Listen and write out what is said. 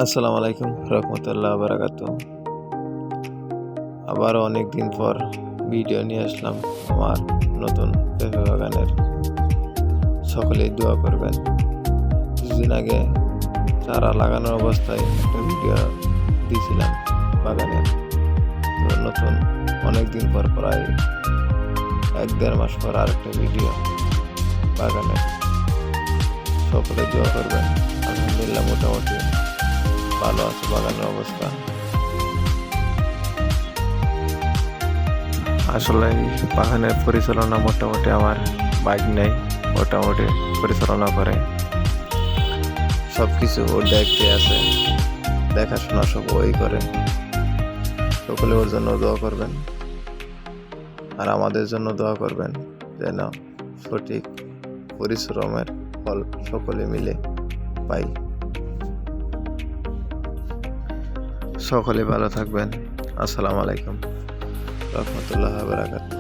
আসসালামু আলাইকুম রহমতুল্লাহ বারাকাতু। আবারও অনেকদিন পর ভিডিও নিয়ে আসলাম আমার নতুন পেঁপে বাগানের। সকলেই দোয়া করবেন। কিছুদিন আগে চারা লাগানোর অবস্থায় একটা ভিডিও দিয়েছিলাম বাগানের। তো নতুন অনেকদিন পর প্রায় 1-1.5 মাস পর আরেকটা ভিডিও বাগানের। সকলে দোয়া করবেন। আলহামদুলিল্লাহ মোটামুটি ভালো আছে বাগানের অবস্থা। আসলে বাগানের পরিচালনা মোটামুটি আমার বাইক নেই, মোটামুটি পরিচালনা করে, সব কিছু ওর দায়িত্বে আছে, দেখাশোনা সব ওই করে। সকলে ওর জন্য দোয়া করবেন আর আমাদের জন্য দোয়া করবেন যেন সঠিক পরিশ্রমের ফল সকলে মিলে পাই। সকলে ভালো থাকবেন। আসসালামু আলাইকুম রহমতুল্লাহ বারাকাতুহু।